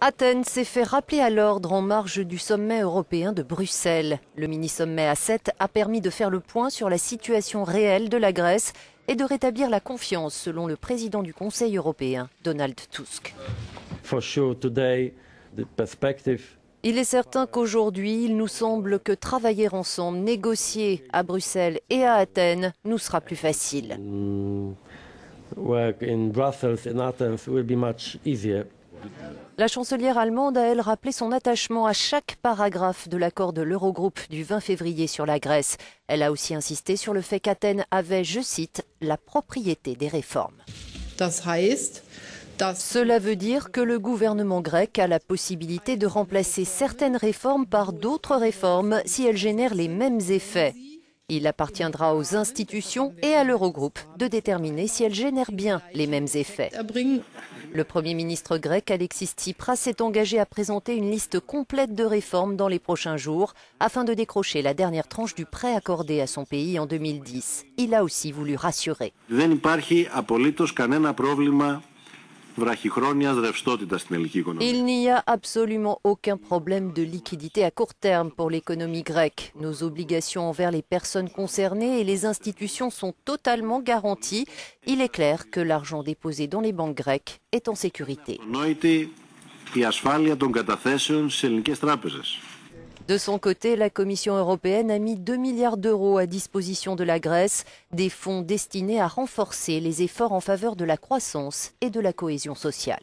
Athènes s'est fait rappeler à l'ordre en marge du sommet européen de Bruxelles. Le mini-sommet A7 a permis de faire le point sur la situation réelle de la Grèce et de rétablir la confiance, selon le président du Conseil européen, Donald Tusk. Il est certain qu'aujourd'hui, il nous semble que travailler ensemble, négocier à Bruxelles et à Athènes, nous sera plus facile. La chancelière allemande a, elle, rappelé son attachement à chaque paragraphe de l'accord de l'Eurogroupe du 20 février sur la Grèce. Elle a aussi insisté sur le fait qu'Athènes avait, je cite, la propriété des réformes. Cela veut dire que le gouvernement grec a la possibilité de remplacer certaines réformes par d'autres réformes si elles génèrent les mêmes effets. Il appartiendra aux institutions et à l'Eurogroupe de déterminer si elles génèrent bien les mêmes effets. Le Premier ministre grec Alexis Tsipras s'est engagé à présenter une liste complète de réformes dans les prochains jours afin de décrocher la dernière tranche du prêt accordé à son pays en 2010. Il a aussi voulu rassurer. Il n'y a absolument aucun problème de liquidité à court terme pour l'économie grecque. Nos obligations envers les personnes concernées et les institutions sont totalement garanties. Il est clair que l'argent déposé dans les banques grecques est en sécurité. De son côté, la Commission européenne a mis 2 milliards d'euros à disposition de la Grèce, des fonds destinés à renforcer les efforts en faveur de la croissance et de la cohésion sociale.